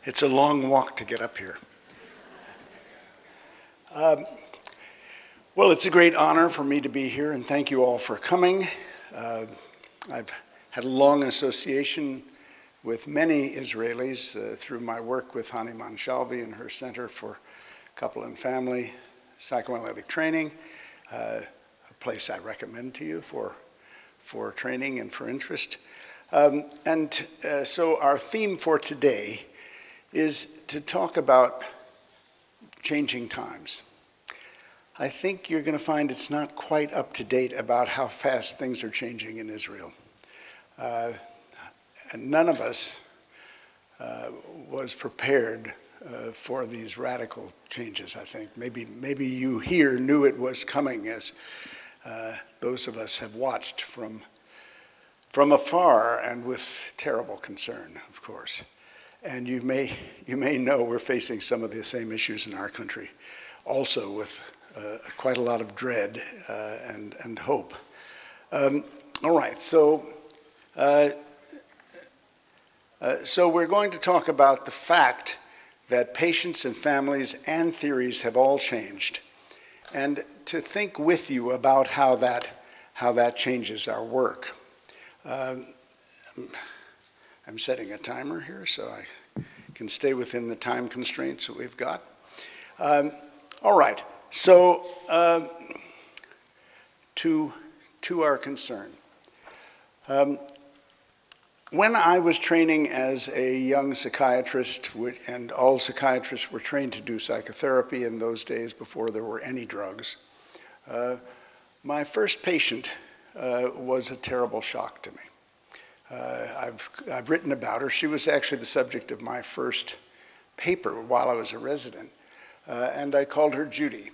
It's a long walk to get up here. Well, it's a great honor for me to be here, and thank you all for coming. I've had a long association with many Israelis through my work with Hani Manshalvi and her Center for Couple and Family Psychoanalytic Training, a place I recommend to you for training and for interest. So our theme for today is to talk about changing times. I think you're going to find it's not quite up to date about how fast things are changing in Israel. And none of us was prepared for these radical changes, I think. Maybe you here knew it was coming, as those of us have watched from afar and with terrible concern, of course. And you may know we're facing some of the same issues in our country, also with quite a lot of dread and hope. All right, so we're going to talk about the fact that patients and families and theories have all changed, and to think with you about how that changes our work. I'm setting a timer here so I can stay within the time constraints that we've got. All right, so to our concern. When I was training as a young psychiatrist, and all psychiatrists were trained to do psychotherapy in those days before there were any drugs, my first patient was a terrible shock to me. I've written about her. She was actually the subject of my first paper while I was a resident, and I called her Judy.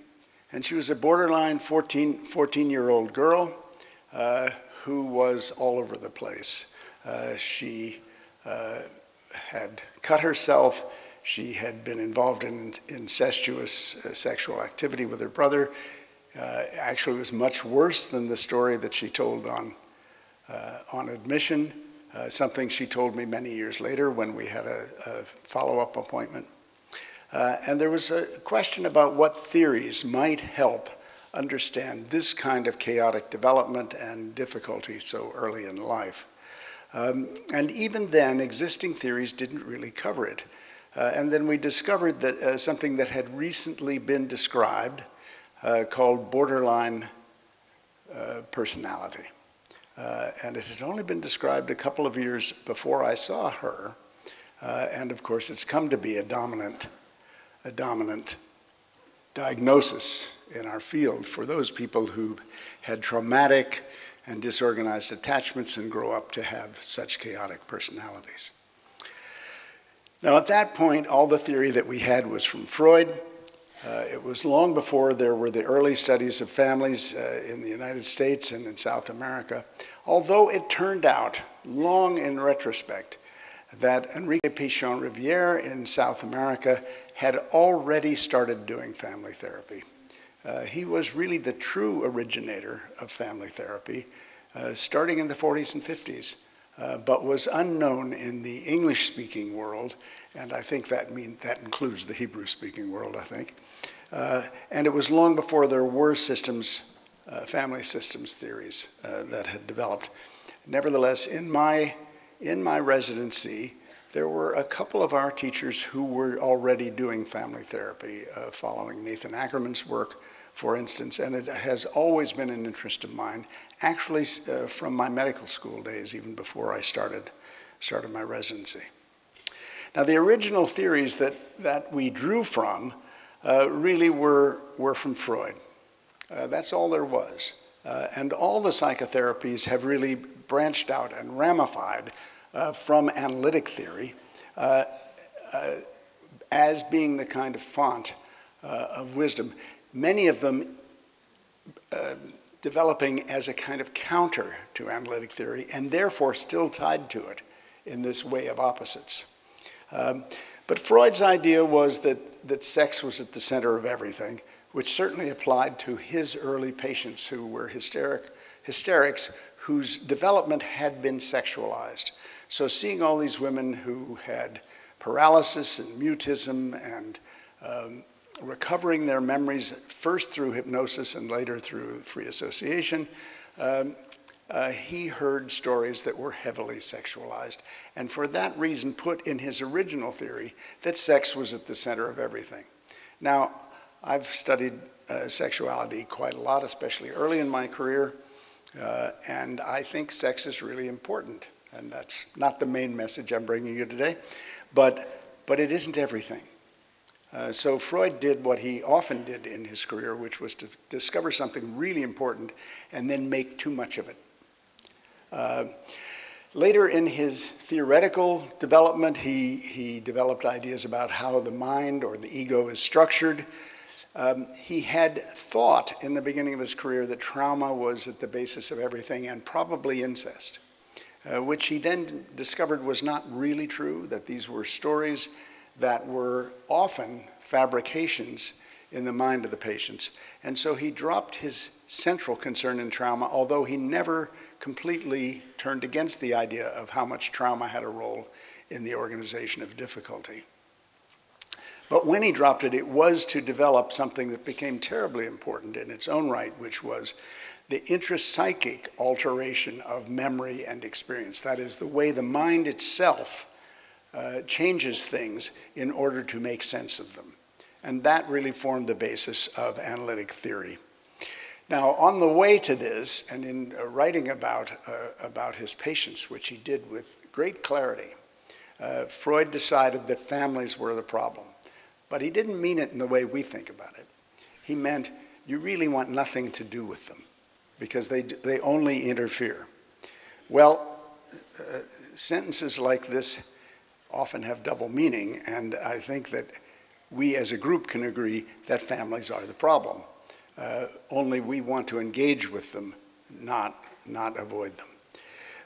And she was a borderline 14-year-old girl who was all over the place. She had cut herself. She had been involved in incestuous sexual activity with her brother. Actually, it was much worse than the story that she told on admission, something she told me many years later when we had a follow-up appointment. And there was a question about what theories might help understand this kind of chaotic development and difficulty so early in life. And even then, existing theories didn't really cover it. And then we discovered that something that had recently been described called borderline personality. And it had only been described a couple of years before I saw her. And of course, it's come to be a dominant diagnosis in our field for those people who had traumatic and disorganized attachments and grow up to have such chaotic personalities. Now, at that point, all the theory that we had was from Freud. It was long before there were the early studies of families in the United States and in South America, although it turned out, long in retrospect, that Enrique Pichon-Riviere in South America had already started doing family therapy. He was really the true originator of family therapy, starting in the 40s and 50s, but was unknown in the English-speaking world, and I think that includes the Hebrew-speaking world, I think. And it was long before there were systems, family systems theories that had developed. Nevertheless, in my residency, there were a couple of our teachers who were already doing family therapy, following Nathan Ackerman's work, for instance, and it has always been an interest of mine, actually from my medical school days, even before I started my residency. Now, the original theories that we drew from really were from Freud. That's all there was. And all the psychotherapies have really branched out and ramified from analytic theory as being the kind of font of wisdom, many of them developing as a kind of counter to analytic theory and therefore still tied to it in this way of opposites. But Freud's idea was that sex was at the center of everything, which certainly applied to his early patients who were hysterics whose development had been sexualized. So seeing all these women who had paralysis and mutism and recovering their memories first through hypnosis and later through free association, he heard stories that were heavily sexualized, and for that reason put in his original theory that sex was at the center of everything. Now, I've studied sexuality quite a lot, especially early in my career, and I think sex is really important, and that's not the main message I'm bringing you today, but it isn't everything. So Freud did what he often did in his career, which was to discover something really important and then make too much of it. Later in his theoretical development, he developed ideas about how the mind or the ego is structured. He had thought in the beginning of his career that trauma was at the basis of everything and probably incest, which he then discovered was not really true, that these were stories that were often fabrications in the mind of the patients. And so he dropped his central concern in trauma, although he never completely turned against the idea of how much trauma had a role in the organization of difficulty. But when he dropped it, it was to develop something that became terribly important in its own right, which was the intrapsychic alteration of memory and experience. That is, the way the mind itself changes things in order to make sense of them. And that really formed the basis of analytic theory. Now, on the way to this, and in writing about his patients, which he did with great clarity, Freud decided that families were the problem. But he didn't mean it in the way we think about it. He meant you really want nothing to do with them because they only interfere. Well, sentences like this often have double meaning, and I think that we as a group can agree that families are the problem. Only we want to engage with them, not avoid them.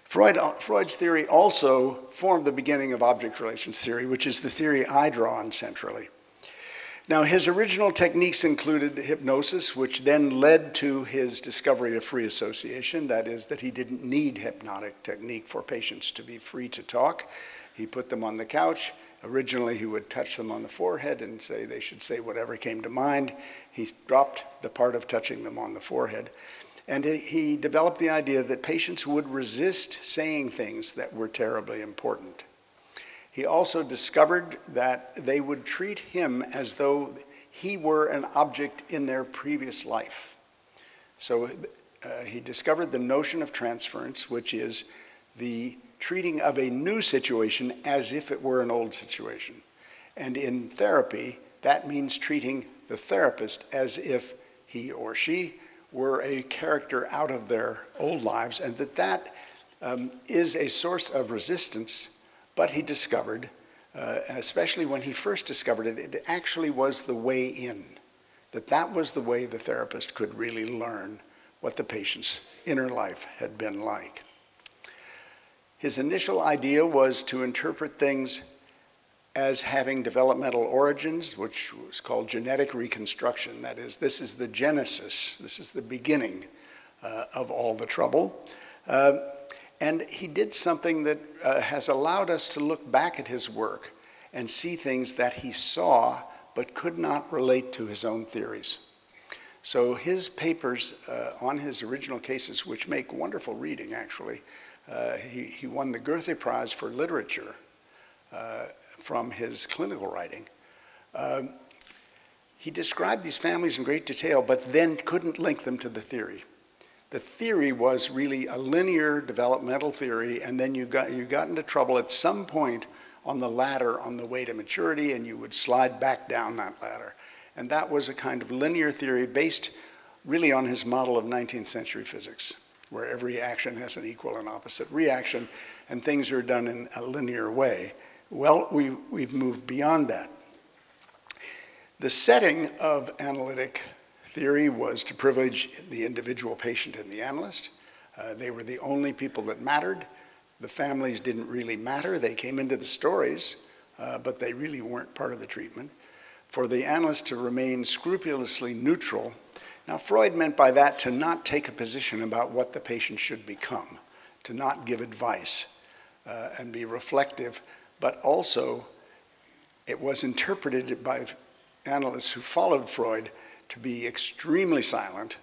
Freud's theory also formed the beginning of object relations theory, which is the theory I draw on centrally. Now, his original techniques included hypnosis, which then led to his discovery of free association. That is, that he didn't need hypnotic technique for patients to be free to talk. He put them on the couch. Originally, he would touch them on the forehead and say they should say whatever came to mind. He dropped the part of touching them on the forehead. And he developed the idea that patients would resist saying things that were terribly important. He also discovered that they would treat him as though he were an object in their previous life. So he discovered the notion of transference, which is the treating of a new situation as if it were an old situation. And in therapy, that means treating the therapist as if he or she were a character out of their old lives, and that is a source of resistance. But he discovered, especially when he first discovered it, it actually was the way in, that was the way the therapist could really learn what the patient's inner life had been like. His initial idea was to interpret things as having developmental origins, which was called genetic reconstruction. That is, this is the genesis, this is the beginning of all the trouble. And he did something that has allowed us to look back at his work and see things that he saw but could not relate to his own theories. So his papers on his original cases, which make wonderful reading actually, he won the Goethe Prize for Literature from his clinical writing. He described these families in great detail, but then couldn't link them to the theory. The theory was really a linear developmental theory, and then you got into trouble at some point on the ladder on the way to maturity, and you would slide back down that ladder. And that was a kind of linear theory based really on his model of 19th century physics, where every action has an equal and opposite reaction, and things are done in a linear way. Well, we've moved beyond that. The setting of analytic theory was to privilege the individual patient and the analyst. They were the only people that mattered. The families didn't really matter. They came into the stories, but they really weren't part of the treatment. For the analyst to remain scrupulously neutral. Now, Freud meant by that to not take a position about what the patient should become, to not give advice and be reflective, but also it was interpreted by analysts who followed Freud to be extremely silent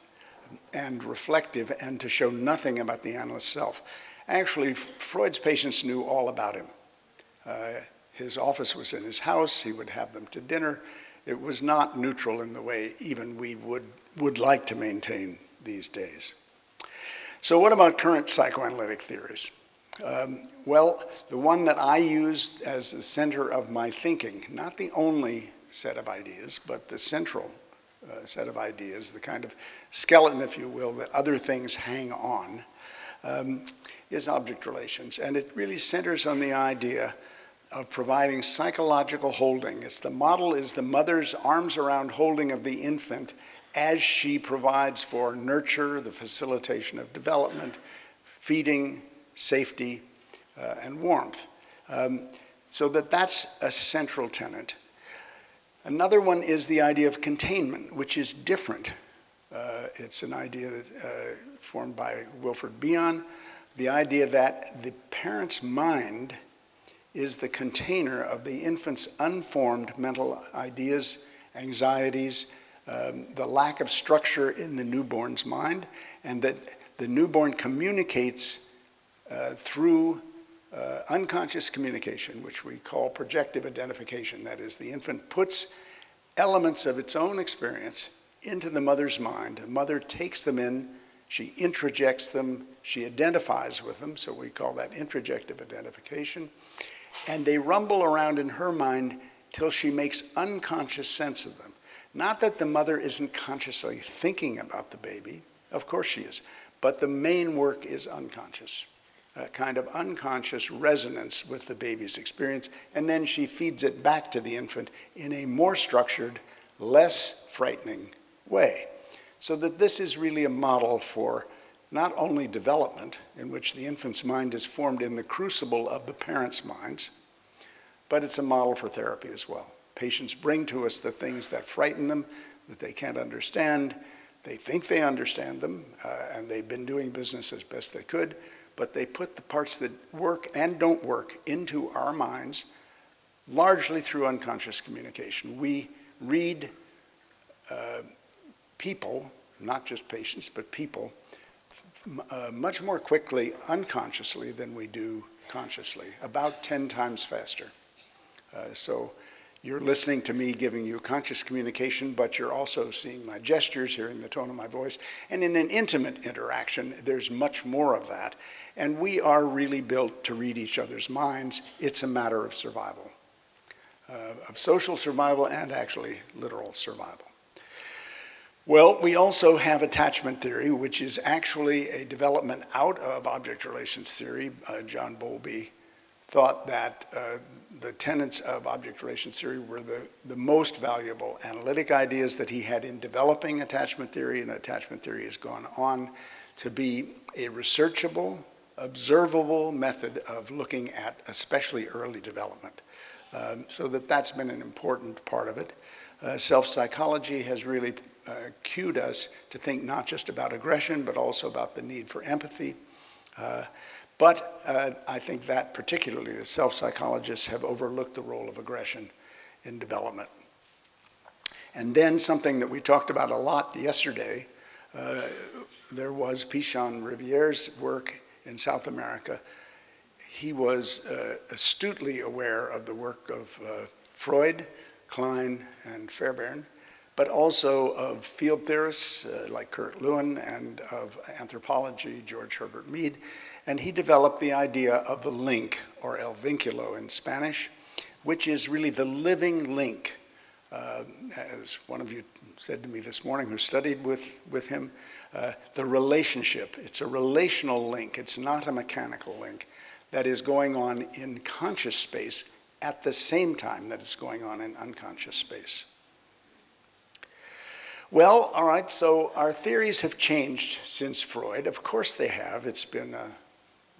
and reflective and to show nothing about the analyst's self. Actually, Freud's patients knew all about him. His office was in his house. He would have them to dinner. It was not neutral in the way even we would like to maintain these days. So what about current psychoanalytic theories? Well, the one that I use as the center of my thinking, not the only set of ideas, but the central set of ideas, the kind of skeleton, if you will, that other things hang on, is object relations. And it really centers on the idea of providing psychological holding. The model is the mother's arms around holding of the infant as she provides for nurture, the facilitation of development, feeding, safety, and warmth. So that's a central tenet. Another one is the idea of containment, which is different. It's an idea that, formed by Wilfred Bion, the idea that the parent's mind is the container of the infant's unformed mental ideas, anxieties, the lack of structure in the newborn's mind, and that the newborn communicates through unconscious communication, which we call projective identification. That is, the infant puts elements of its own experience into the mother's mind. The mother takes them in, she introjects them, she identifies with them, so we call that introjective identification, and they rumble around in her mind till she makes unconscious sense of them. Not that the mother isn't consciously thinking about the baby, of course she is, but the main work is unconscious. A kind of unconscious resonance with the baby's experience, and then she feeds it back to the infant in a more structured, less frightening way. So that this is really a model for not only development, in which the infant's mind is formed in the crucible of the parents' minds, but it's a model for therapy as well. Patients bring to us the things that frighten them, that they can't understand. They think they understand them, and they've been doing business as best they could, but they put the parts that work and don't work into our minds, largely through unconscious communication. We read people, not just patients, but people, much more quickly unconsciously than we do consciously, about 10 times faster. So you're listening to me giving you conscious communication, but you're also seeing my gestures, hearing the tone of my voice. And in an intimate interaction, there's much more of that. And we are really built to read each other's minds. It's a matter of survival, of social survival and actually literal survival. Well, we also have attachment theory, which is actually a development out of object relations theory. John Bowlby thought that the tenets of object relations theory were the most valuable analytic ideas that he had in developing attachment theory, and attachment theory has gone on to be a researchable, observable method of looking at especially early development. So that's been an important part of it. Self-psychology has really cued us to think not just about aggression, but also about the need for empathy. But I think that particularly the self-psychologists have overlooked the role of aggression in development. And then something that we talked about a lot yesterday, there was Pichon Riviere's work in South America. He was astutely aware of the work of Freud, Klein, and Fairbairn, but also of field theorists like Kurt Lewin and of anthropology, George Herbert Mead. And he developed the idea of the link, or el vínculo in Spanish, which is really the living link. As one of you said to me this morning who studied with him, the relationship. It's a relational link. It's not a mechanical link that is going on in conscious space at the same time that it's going on in unconscious space. Well, all right, so our theories have changed since Freud. Of course they have. It's been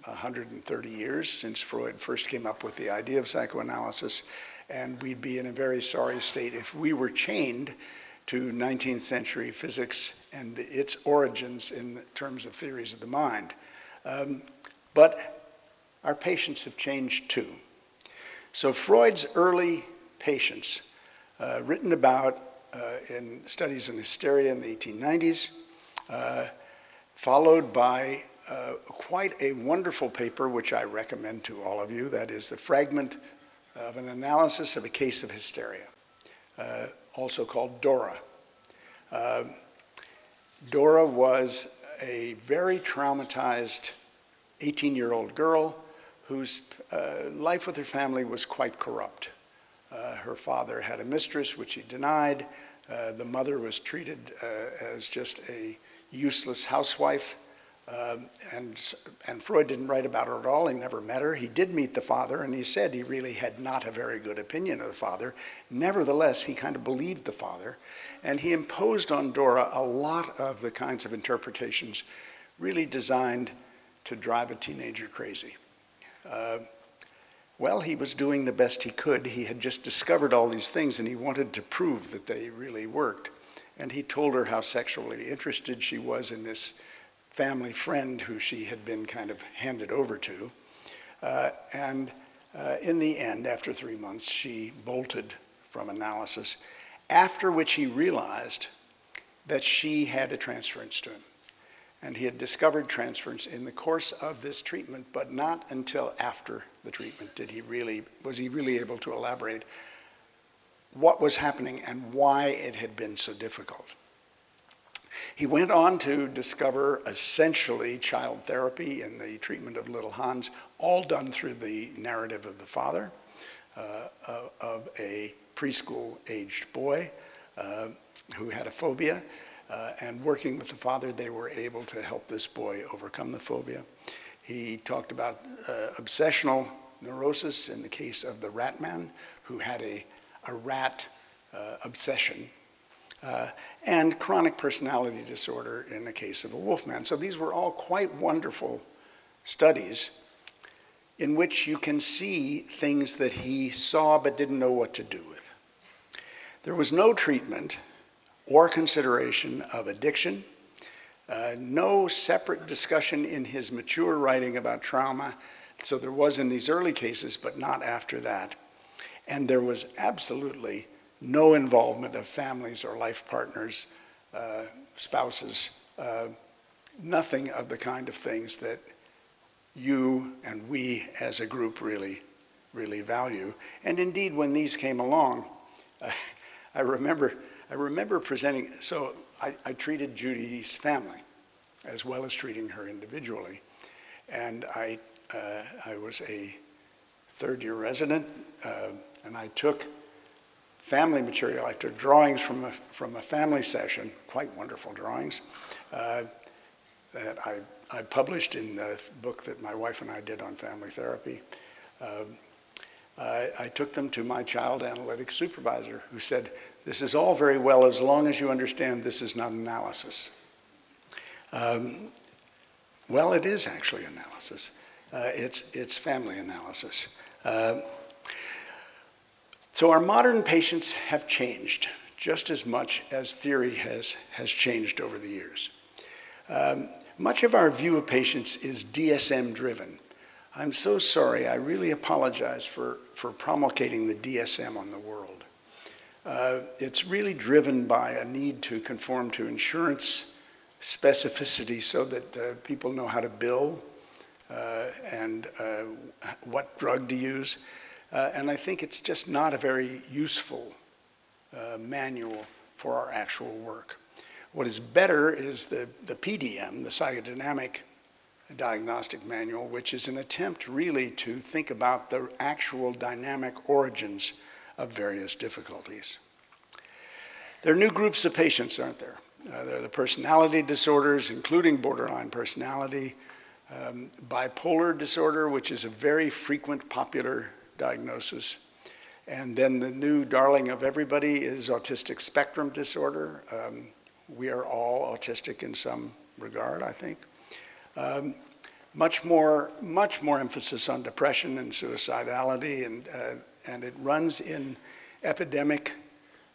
130 years since Freud first came up with the idea of psychoanalysis, and we'd be in a very sorry state if we were chained to 19th century physics and its origins in terms of theories of the mind. But our patients have changed too. So Freud's early patients, written about in studies in hysteria in the 1890s, followed by quite a wonderful paper, which I recommend to all of you. That is the fragment of an analysis of a case of hysteria, also called Dora. Dora was a very traumatized 18-year-old girl whose life with her family was quite corrupt. Her father had a mistress, which he denied. The mother was treated as just a useless housewife. And Freud didn't write about her at all. He never met her. He did meet the father, and he said he really had not a very good opinion of the father. Nevertheless, he kind of believed the father, and he imposed on Dora a lot of the kinds of interpretations really designed to drive a teenager crazy. Well, he was doing the best he could. He had just discovered all these things, and he wanted to prove that they really worked. And he told her how sexually interested she was in this family friend who she had been kind of handed over to. In the end, after 3 months, she bolted from analysis, after which he realized that she had a transference to him. And he had discovered transference in the course of this treatment, but not until after the treatment was he really able to elaborate what was happening and why it had been so difficult. He went on to discover essentially child therapy in the treatment of little Hans, all done through the narrative of the father, of a preschool-aged boy who had a phobia. And working with the father, they were able to help this boy overcome the phobia. He talked about obsessional neurosis in the case of the rat man, who had a rat obsession. And chronic personality disorder in the case of a wolfman. So these were all quite wonderful studies in which you can see things that he saw but didn't know what to do with. There was no treatment or consideration of addiction, no separate discussion in his mature writing about trauma. So there was in these early cases, but not after that. And there was absolutely no involvement of families or life partners, spouses, nothing of the kind of things that you and we as a group really value. And indeed, when these came along, I remember presenting, so I treated Judy's family as well as treating her individually. And I was a third-year resident, and I took family material. I took drawings from a family session, quite wonderful drawings, that I published in the book that my wife and I did on family therapy. I took them to my child analytics supervisor, who said, "This is all very well as long as you understand this is not analysis." Well, it is actually analysis. It's family analysis. So our modern patients have changed just as much as theory has changed over the years. Much of our view of patients is DSM driven. I'm so sorry, I really apologize for promulgating the DSM on the world. It's really driven by a need to conform to insurance specificity so that people know how to bill and what drug to use. And I think it's just not a very useful manual for our actual work. What is better is the PDM, the psychodynamic diagnostic manual, which is an attempt really to think about the actual dynamic origins of various difficulties. There are new groups of patients, aren't there? There are the personality disorders, including borderline personality, bipolar disorder, which is a very frequent, popular diagnosis. And then the new darling of everybody is autistic spectrum disorder. We are all autistic in some regard, I think. Much more emphasis on depression and suicidality, and it runs in epidemic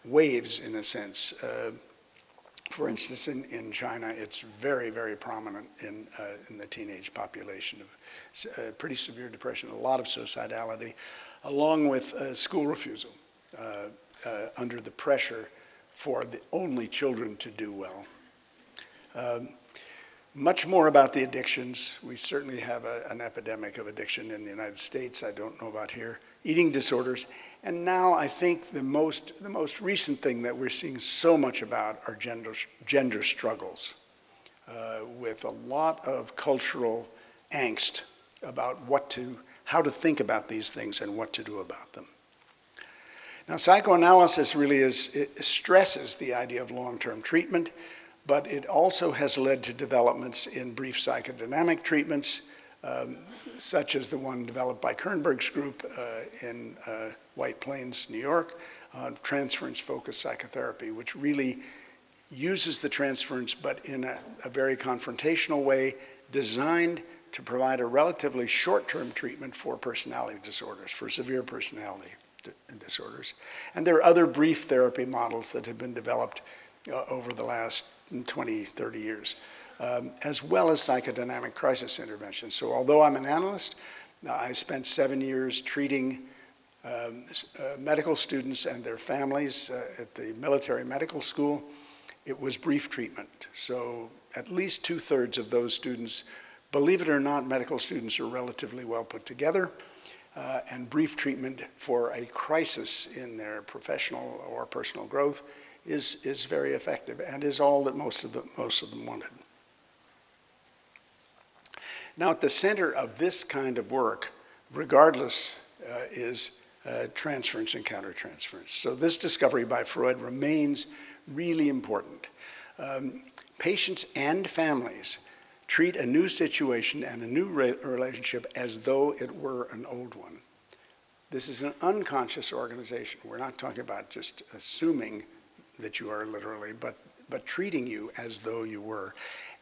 waves, in a sense. For instance, in China, it's very, very prominent in the teenage population of pretty severe depression, a lot of suicidality, along with school refusal. under the pressure for the only children to do well. Much more about the addictions. We certainly have an epidemic of addiction in the United States. I don't know about here. Eating disorders. And now I think the most recent thing that we're seeing so much about are gender struggles, with a lot of cultural angst about how to think about these things and what to do about them. Now, psychoanalysis really stresses the idea of long-term treatment, but it also has led to developments in brief psychodynamic treatments, such as the one developed by Kernberg's group in White Plains, New York, transference-focused psychotherapy, which really uses the transference, but in a very confrontational way, designed to provide a relatively short-term treatment for personality disorders, for severe personality disorders. And there are other brief therapy models that have been developed over the last 20, 30 years, as well as psychodynamic crisis intervention. So although I'm an analyst, I spent 7 years treating medical students and their families at the military medical school. It was brief treatment. So at least 2/3 of those students, believe it or not, medical students are relatively well put together, and brief treatment for a crisis in their professional or personal growth is very effective and is all that most of them wanted. Now, at the center of this kind of work, regardless, is transference and countertransference. So this discovery by Freud remains really important. Patients and families treat a new situation and a new relationship as though it were an old one. This is an unconscious organization. We're not talking about just assuming that you are literally, but treating you as though you were.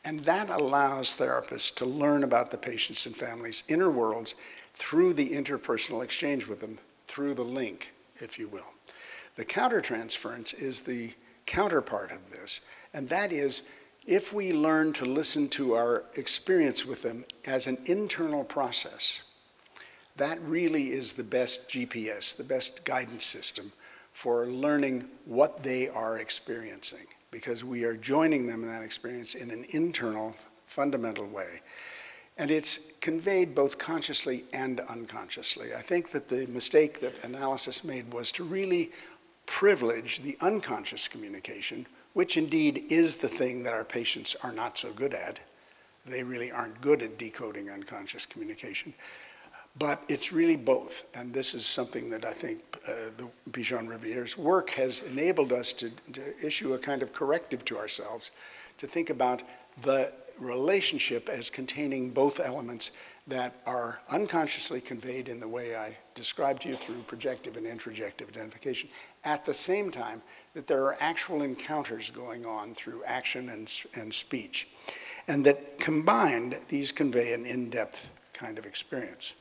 And that allows therapists to learn about the patients' and families' inner worlds through the interpersonal exchange with them, through the link, if you will. The countertransference is the counterpart of this, and that is if we learn to listen to our experience with them as an internal process, that really is the best GPS, the best guidance system for learning what they are experiencing, because we are joining them in that experience in an internal, fundamental way. And it's conveyed both consciously and unconsciously. I think that the mistake that analysis made was to really privilege the unconscious communication, which indeed is the thing that our patients are not so good at. They really aren't good at decoding unconscious communication. But it's really both, and this is something that I think the Bijon-Riviere's work has enabled us to issue a kind of corrective to ourselves, to think about the relationship as containing both elements that are unconsciously conveyed in the way I described to you through projective and introjective identification, at the same time that there are actual encounters going on through action and speech, and that combined, these convey an in-depth kind of experience.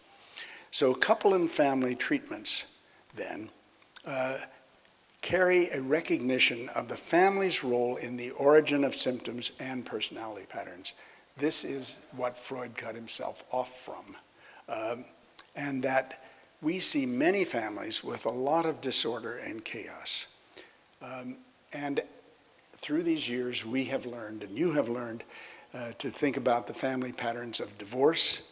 So couple and family treatments, then, carry a recognition of the family's role in the origin of symptoms and personality patterns. This is what Freud cut himself off from. And that we see many families with a lot of disorder and chaos. And through these years, we have learned, and you have learned, to think about the family patterns of divorce,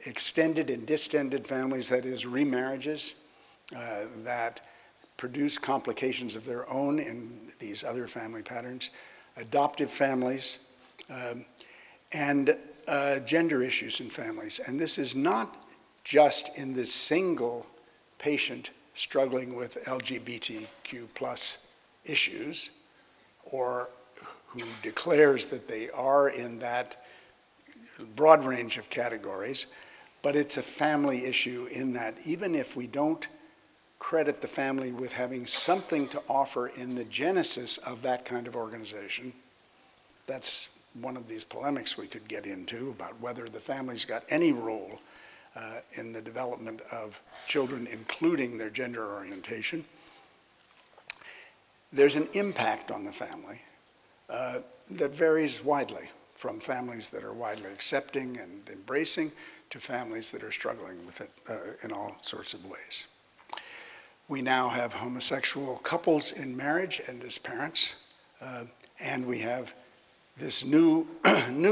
extended and distended families, that is, remarriages, that produce complications of their own in these other family patterns, adoptive families, and gender issues in families. And this is not just in this single patient struggling with LGBTQ plus issues, or who declares that they are in that broad range of categories, but it's a family issue in that even if we don't credit the family with having something to offer in the genesis of that kind of organization, that's one of these polemics we could get into about whether the family's got any role in the development of children, including their gender orientation. There's an impact on the family that varies widely, from families that are widely accepting and embracing to families that are struggling with it in all sorts of ways. We now have homosexual couples in marriage and as parents, and we have this new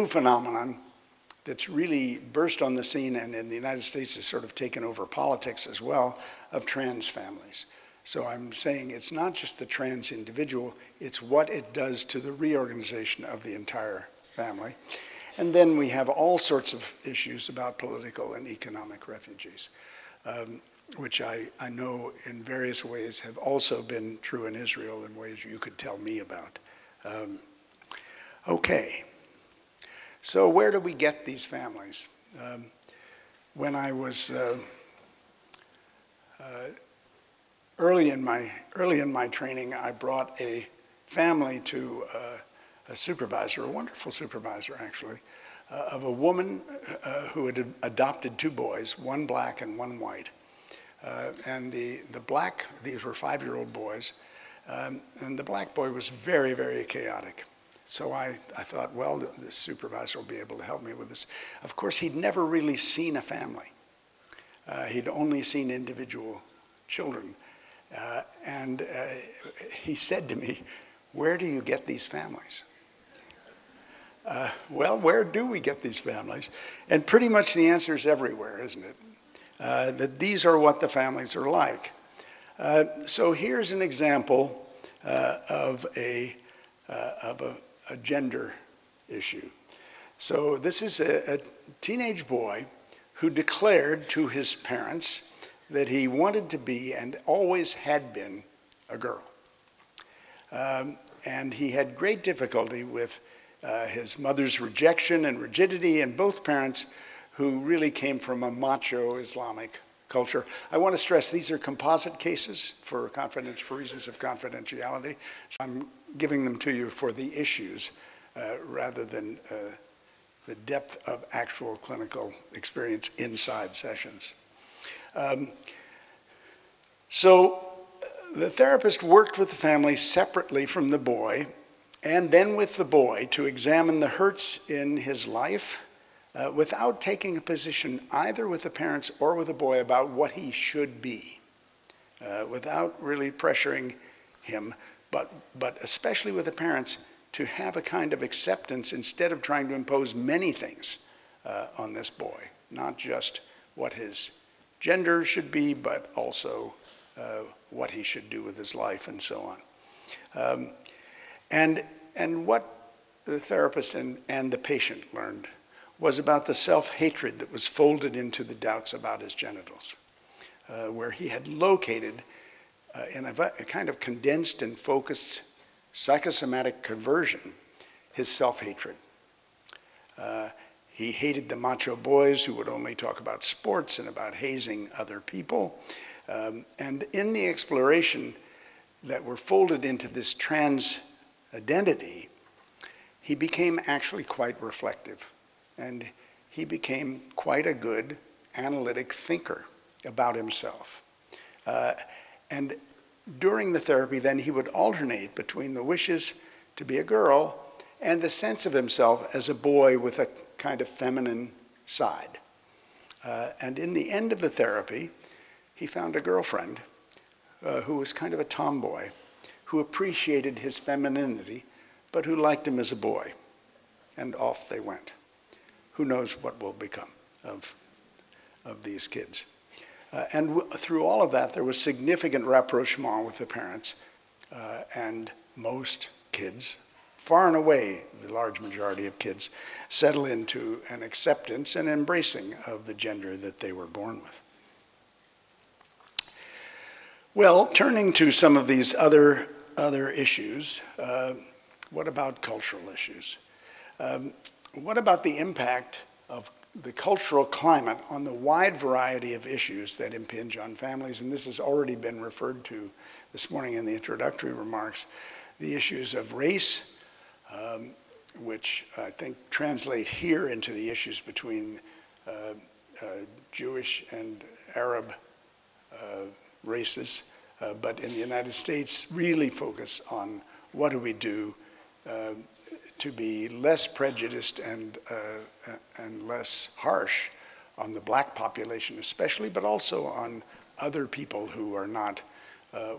phenomenon that's really burst on the scene, and in the United States has sort of taken over politics as well, of trans families. So I'm saying it's not just the trans individual, it's what it does to the reorganization of the entire family. And then we have all sorts of issues about political and economic refugees, which I know in various ways have also been true in Israel in ways you could tell me about. Okay, so where do we get these families? When I was early in my training, I brought a family to a supervisor, a wonderful supervisor actually, of a woman who had adopted two boys, one black and one white. And the black, these were 5-year-old boys, and the black boy was very, very chaotic. So I thought, well, this supervisor will be able to help me with this. Of course, he'd never really seen a family. He'd only seen individual children. And he said to me, where do you get these families? Well, where do we get these families? And pretty much the answer is everywhere, isn't it? That these are what the families are like. So here's an example of a gender issue. So this is a teenage boy who declared to his parents that he wanted to be and always had been a girl. And he had great difficulty with his mother's rejection and rigidity, and both parents who really came from a macho Islamic culture. I want to stress these are composite cases for reasons of confidentiality. So I'm giving them to you for the issues rather than the depth of actual clinical experience inside sessions. So the therapist worked with the family separately from the boy and then with the boy to examine the hurts in his life without taking a position either with the parents or with the boy about what he should be, without really pressuring him, but especially with the parents to have a kind of acceptance instead of trying to impose many things on this boy, not just what his gender should be, but also what he should do with his life and so on. And what the therapist and the patient learned was about the self-hatred that was folded into the doubts about his genitals, where he had located in a kind of condensed and focused psychosomatic conversion his self-hatred. He hated the macho boys who would only talk about sports and about hazing other people. And in the exploration that were folded into this trans identity, he became actually quite reflective. And he became quite a good analytic thinker about himself. And during the therapy, then, he would alternate between the wishes to be a girl and the sense of himself as a boy with a kind of feminine side. And in the end of the therapy, he found a girlfriend who was kind of a tomboy, who appreciated his femininity, but who liked him as a boy. And off they went. Who knows what will become of these kids. And through all of that, there was significant rapprochement with the parents, and most kids, far and away the large majority of kids, settle into an acceptance and embracing of the gender that they were born with. Well, turning to some of these other issues, what about cultural issues? What about the impact of the cultural climate on the wide variety of issues that impinge on families? And this has already been referred to this morning in the introductory remarks. The issues of race, which I think translate here into the issues between Jewish and Arab races, but in the United States really focus on what do we do to be less prejudiced and less harsh on the black population especially, but also on other people who are not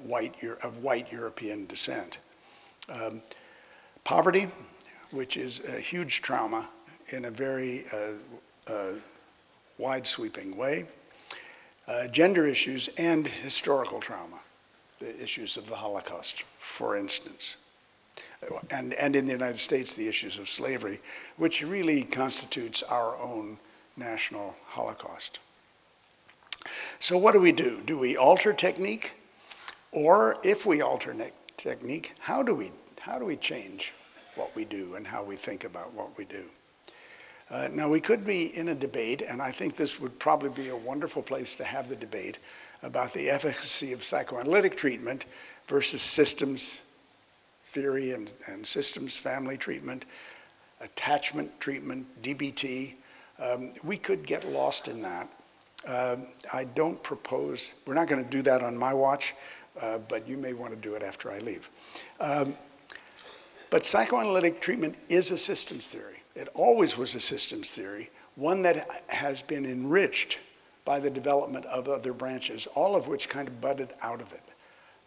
white European descent. Poverty, which is a huge trauma in a very wide-sweeping way. Gender issues and historical trauma, the issues of the Holocaust, for instance. And in the United States, the issues of slavery, which really constitutes our own national Holocaust. So what do? Do we alter technique? Or if we alter technique, how do we change what we do and how we think about what we do? Now, we could be in a debate, and I think this would probably be a wonderful place to have the debate about the efficacy of psychoanalytic treatment versus systems theory and systems family treatment, attachment treatment, DBT. We could get lost in that. I don't propose, we're not going to do that on my watch, but you may want to do it after I leave. But psychoanalytic treatment is a systems theory. It always was a systems theory, one that has been enriched by the development of other branches, all of which kind of budded out of it.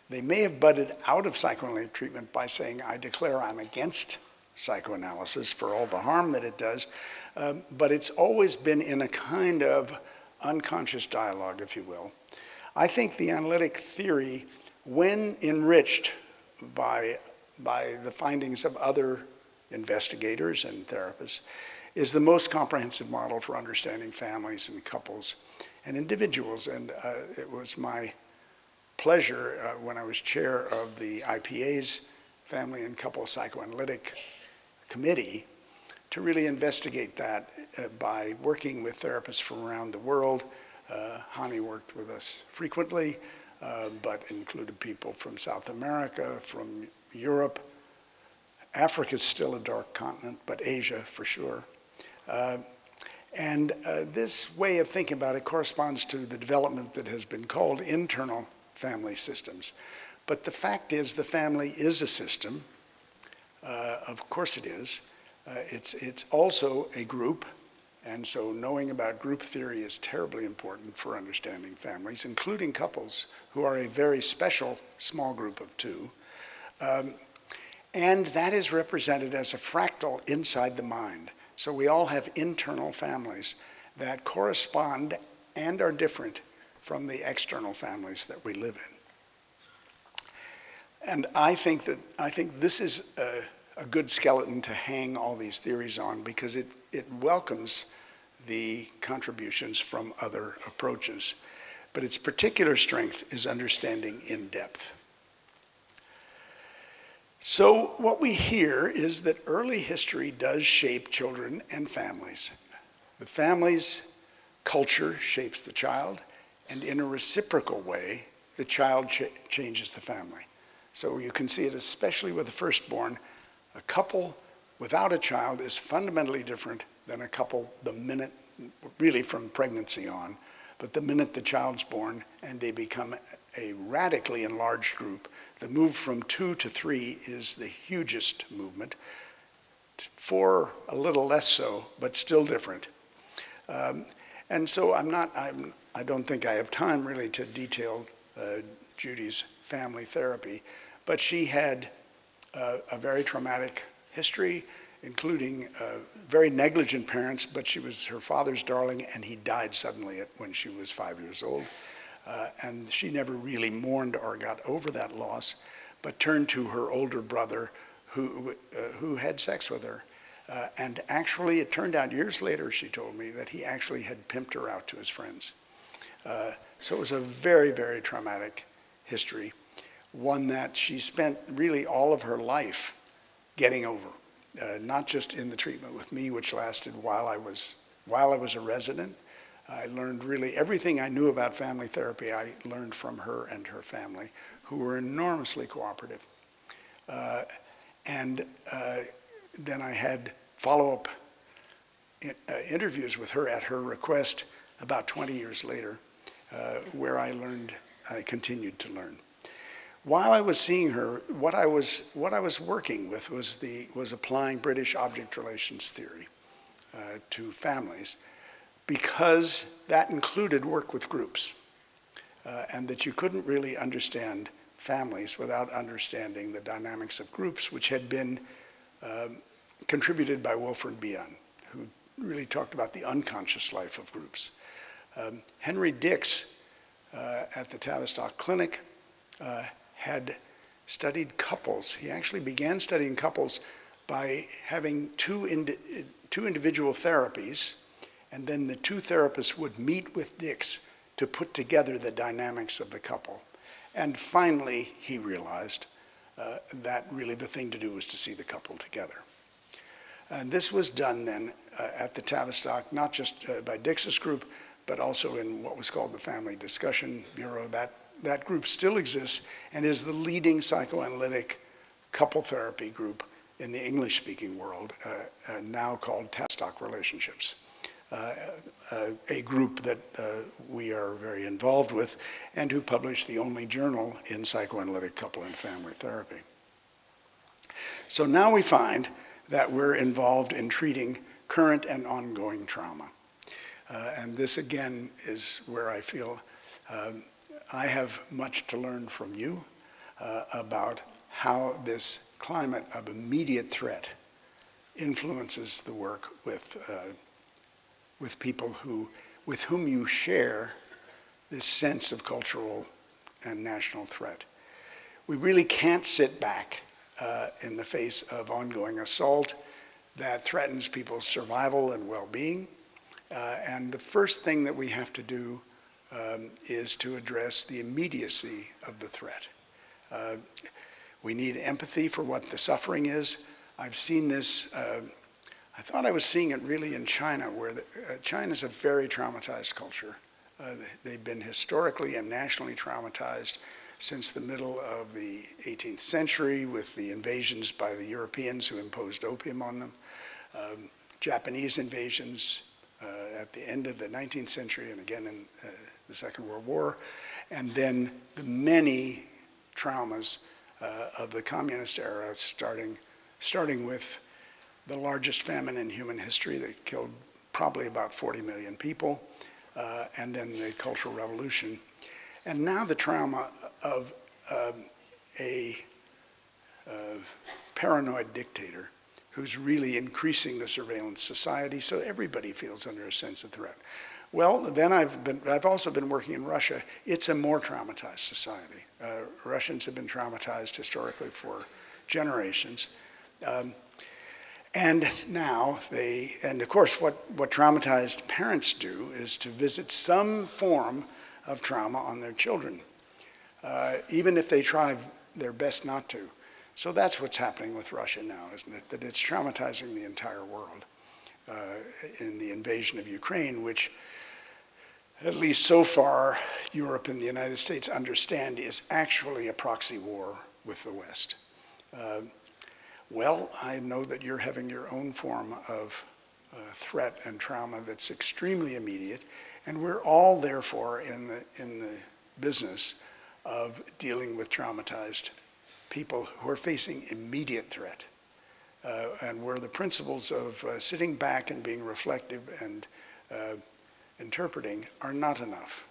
They may have budded out of psychoanalytic treatment by saying, I declare I'm against psychoanalysis for all the harm that it does, but it's always been in a kind of unconscious dialogue, if you will. I think the analytic theory, when enriched by the findings of other investigators and therapists, is the most comprehensive model for understanding families and couples and individuals. And it was my pleasure when I was chair of the IPA's Family and Couple Psychoanalytic Committee to really investigate that by working with therapists from around the world. Hani worked with us frequently, but included people from South America, from Europe. Africa is still a dark continent, but Asia for sure. And this way of thinking about it corresponds to the development that has been called internal family systems. But the fact is the family is a system. Of course it is. It's also a group. And so knowing about group theory is terribly important for understanding families, including couples who are a very special small group of two. And that is represented as a fractal inside the mind. So we all have internal families that correspond and are different from the external families that we live in. And I think this is a good skeleton to hang all these theories on, because it welcomes the contributions from other approaches. But its particular strength is understanding in depth. So what we hear is that early history does shape children and families. The family's culture shapes the child, and in a reciprocal way, the child changes the family. So you can see it especially with the firstborn. A couple without a child is fundamentally different than a couple the minute, really from pregnancy on, but the minute the child's born and they become a radically enlarged group. The move from 2 to 3 is the hugest movement. 4, a little less so, but still different. And so I don't think I have time really to detail Judy's family therapy, but she had a very traumatic history, including very negligent parents, but she was her father's darling, and he died suddenly when she was 5 years old. And she never really mourned or got over that loss, but turned to her older brother who had sex with her. And actually, it turned out years later, she told me, that he actually had pimped her out to his friends. So it was a very, very traumatic history, one that she spent really all of her life getting over, not just in the treatment with me, which lasted while I was a resident. I learned really everything I knew about family therapy. I learned from her and her family, who were enormously cooperative. And then I had follow-up interviews with her at her request about 20 years later, where I continued to learn. While I was seeing her, what I was working with was applying British object relations theory to families, because that included work with groups, and that you couldn't really understand families without understanding the dynamics of groups, which had been contributed by Wilfred Bion, who really talked about the unconscious life of groups. Henry Dix at the Tavistock Clinic had studied couples. He actually began studying couples by having two individual therapies, and then the two therapists would meet with Dix to put together the dynamics of the couple. And finally, he realized that really the thing to do was to see the couple together. And this was done then at the Tavistock, not just by Dix's group, but also in what was called the Family Discussion Bureau. That group still exists and is the leading psychoanalytic couple therapy group in the English-speaking world, now called Tavistock Relationships, a group that we are very involved with and who publish the only journal in psychoanalytic couple and family therapy. So now we find that we're involved in treating current and ongoing trauma. And this, again, is where I feel I have much to learn from you about how this climate of immediate threat influences the work with people with whom you share this sense of cultural and national threat. We really can't sit back in the face of ongoing assault that threatens people's survival and well-being. And the first thing that we have to do is to address the immediacy of the threat. We need empathy for what the suffering is. I've seen this, I thought I was seeing it really in China, where China's a very traumatized culture. They've been historically and nationally traumatized since the middle of the 18th century with the invasions by the Europeans who imposed opium on them, Japanese invasions at the end of the 19th century and again in the Second World War, and then the many traumas of the communist era, starting with the largest famine in human history that killed probably about 40 million people, and then the Cultural Revolution. And now the trauma of a paranoid dictator who's really increasing the surveillance society so everybody feels under a sense of threat. Well, then I've also been working in Russia. It's a more traumatized society. Russians have been traumatized historically for generations. And now and of course what traumatized parents do is to visit some form of trauma on their children, even if they try their best not to. So that's what's happening with Russia now, isn't it? That it's traumatizing the entire world in the invasion of Ukraine, which at least so far Europe and the United States understand is actually a proxy war with the West. Well, I know that you're having your own form of threat and trauma that's extremely immediate, and we're all therefore in the business of dealing with traumatized people who are facing immediate threat, and where the principles of sitting back and being reflective and interpreting are not enough,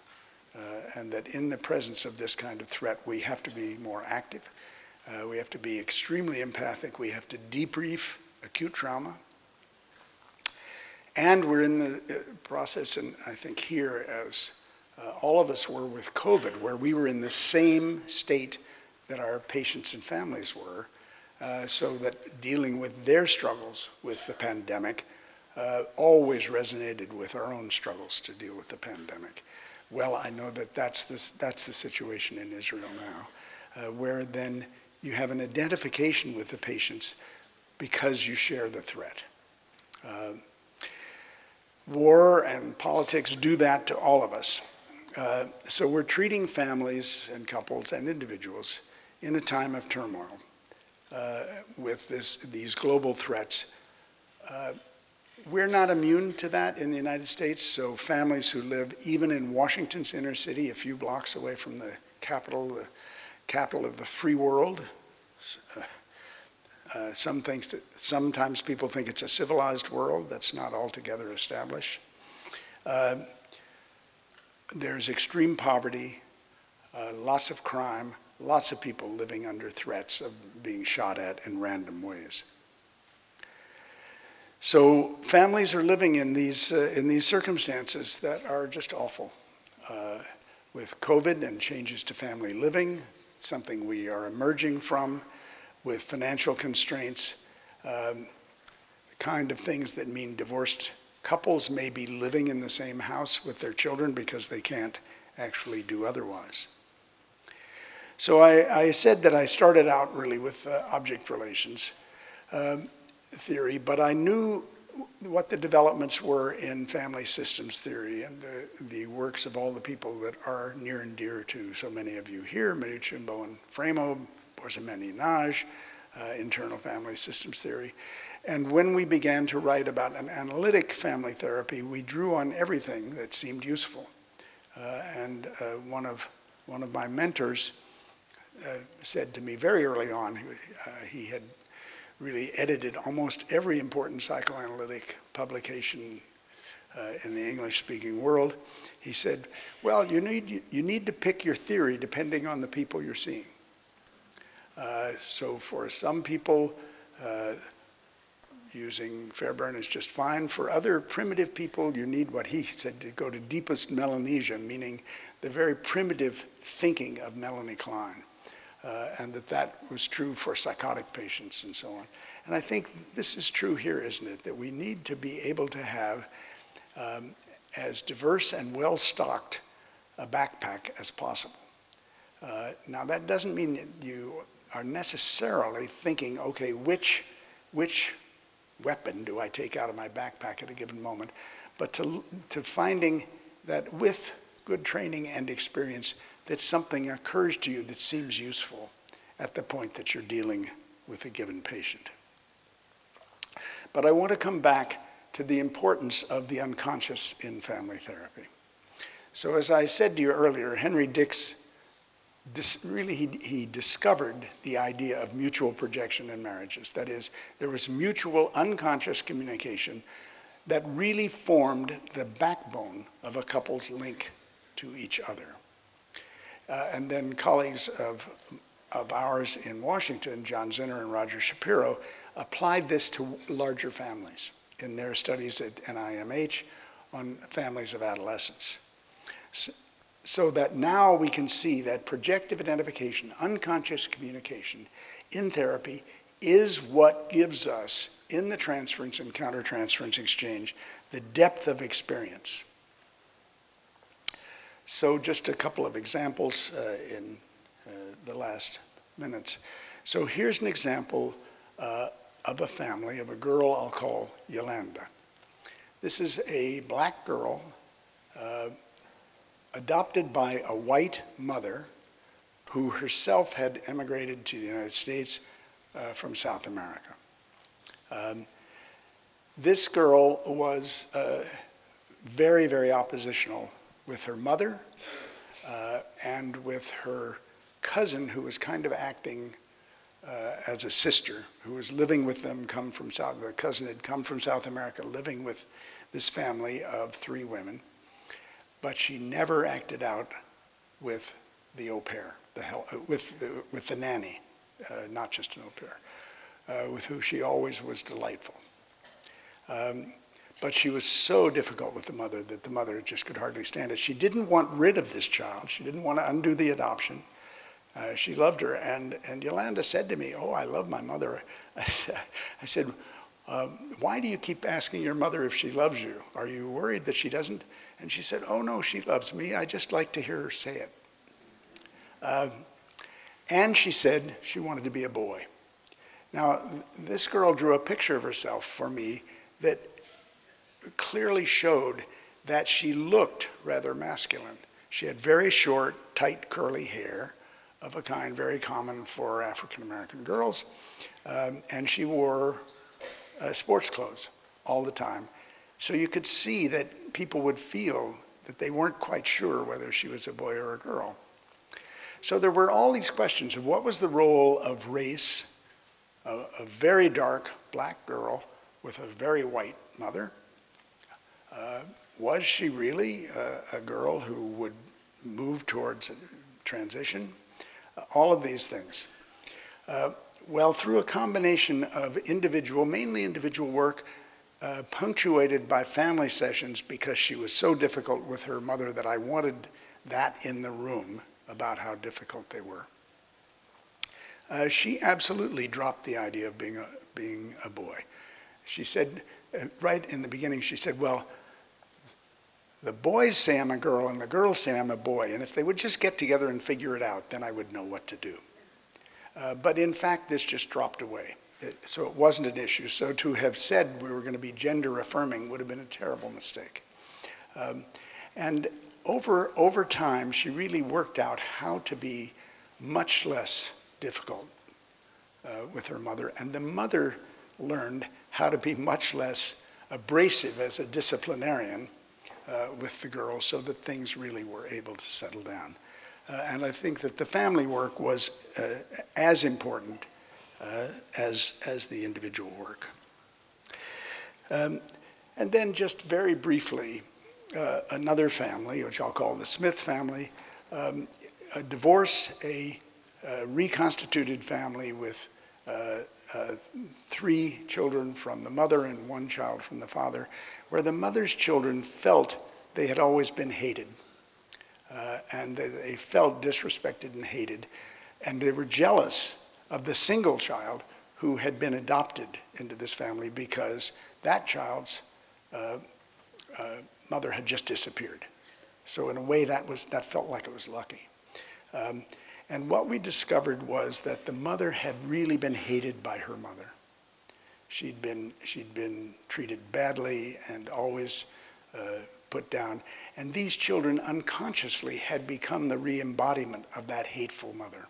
and that in the presence of this kind of threat we have to be more active, we have to be extremely empathic, we have to debrief acute trauma, and we're in the process, and I think here as all of us were with COVID, where we were in the same state that our patients and families were, so that dealing with their struggles with the pandemic always resonated with our own struggles to deal with the pandemic. Well, I know that that's the situation in Israel now, where then you have an identification with the patients because you share the threat. War and politics do that to all of us. So we're treating families and couples and individuals in a time of turmoil with these global threats. We're not immune to that in the United States, so families who live even in Washington's inner city, a few blocks away from the capital of the free world. Sometimes people think it's a civilized world. That's not altogether established. There's extreme poverty, lots of crime, lots of people living under threats of being shot at in random ways. So families are living in these circumstances that are just awful. With COVID and changes to family living, something we are emerging from, with financial constraints, the kind of things that mean divorced couples may be living in the same house with their children because they can't actually do otherwise. So I said that I started out really with object relations theory, but I knew what the developments were in family systems theory and the works of all the people that are near and dear to so many of you here, Marichimbo and Framo, Borzameni-Nagy, internal family systems theory. And when we began to write about an analytic family therapy, we drew on everything that seemed useful. And one of my mentors said to me very early on, he had really edited almost every important psychoanalytic publication in the English-speaking world. He said, well, you need to pick your theory depending on the people you're seeing. So for some people, using Fairbairn is just fine. For other primitive people, you need what he said to go to deepest Melanesia, meaning the very primitive thinking of Melanie Klein. And that was true for psychotic patients and so on. And I think this is true here, isn't it? That we need to be able to have as diverse and well-stocked a backpack as possible. Now that doesn't mean that you are necessarily thinking, okay, which weapon do I take out of my backpack at a given moment? But to finding that with good training and experience, that something occurs to you that seems useful at the point that you're dealing with a given patient. But I want to come back to the importance of the unconscious in family therapy. So as I said to you earlier, Henry Dix, he discovered the idea of mutual projection in marriages. That is, there was mutual unconscious communication that really formed the backbone of a couple's link to each other. And then colleagues of ours in Washington, John Zinner and Roger Shapiro, applied this to larger families in their studies at NIMH on families of adolescents. So that now we can see that projective identification, unconscious communication in therapy is what gives us, in the transference and countertransference exchange, the depth of experience. So just a couple of examples in the last minutes. So here's an example of a family, of a girl I'll call Yolanda. This is a black girl adopted by a white mother who herself had emigrated to the United States from South America. This girl was very, very oppositional with her mother and with her cousin, who was kind of acting as a sister, who was living with them, the cousin had come from South America, living with this family of 3 women, but she never acted out with the au pair, with the nanny, not just an au pair, with who she always was delightful. But she was so difficult with the mother that the mother just could hardly stand it. She didn't want rid of this child. She didn't want to undo the adoption. She loved her, and Yolanda said to me, "Oh, I love my mother." I said, "Why do you keep asking your mother if she loves you? Are you worried that she doesn't?" And she said, "Oh, no, she loves me. I just like to hear her say it." And she said she wanted to be a boy. Now, this girl drew a picture of herself for me that clearly showed that she looked rather masculine. She had very short, tight, curly hair of a kind very common for African-American girls, and she wore sports clothes all the time. So you could see that people would feel that they weren't quite sure whether she was a boy or a girl. So there were all these questions of what was the role of race, a very dark black girl with a very white mother. Was she really a girl who would move towards a transition? all of these things. Well, through a combination of mainly individual work, punctuated by family sessions because she was so difficult with her mother that I wanted that in the room about how difficult they were. She absolutely dropped the idea of being a boy. She said, right in the beginning, she said, well, the boys say I'm a girl and the girls say I'm a boy, and if they would just get together and figure it out, then I would know what to do. But in fact, this just dropped away. So it wasn't an issue. So to have said we were going to be gender affirming would have been a terrible mistake. And over time, she really worked out how to be much less difficult with her mother. And the mother learned how to be much less abrasive as a disciplinarian with the girls, so that things really were able to settle down. And I think that the family work was as important as the individual work. And then just very briefly, another family, which I'll call the Smith family, a divorce, a reconstituted family with 3 children from the mother and 1 child from the father, where the mother's children felt they had always been hated. And they felt disrespected and hated. And they were jealous of the single child who had been adopted into this family because that child's mother had just disappeared. So in a way, that felt like it was lucky. And what we discovered was that the mother had really been hated by her mother. She'd been treated badly and always put down. And these children unconsciously had become the re-embodiment of that hateful mother.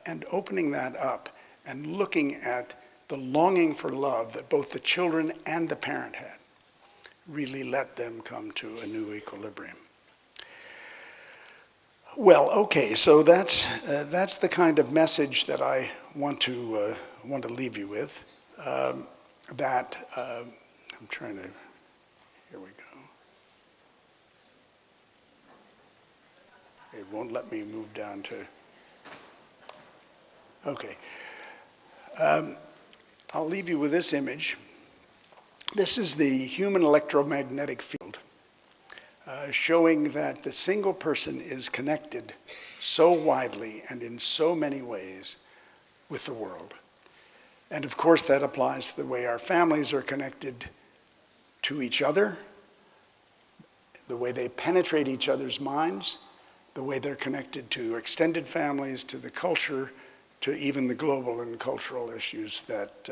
And opening that up and looking at the longing for love that both the children and the parent had really let them come to a new equilibrium. Well, okay, so that's the kind of message that I want to leave you with. I'm trying to, here we go. It won't let me move down to, okay. I'll leave you with this image. This is the human electromagnetic field, showing that the single person is connected so widely and in so many ways with the world. And of course, that applies to the way our families are connected to each other, the way they penetrate each other's minds, the way they're connected to extended families, to the culture, to even the global and cultural issues that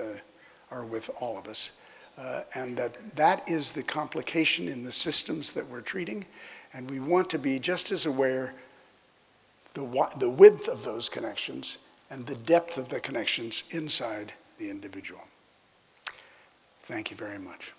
are with all of us. And that is the complication in the systems that we're treating. And we want to be just as aware the width of those connections and the depth of the connections inside the individual. Thank you very much.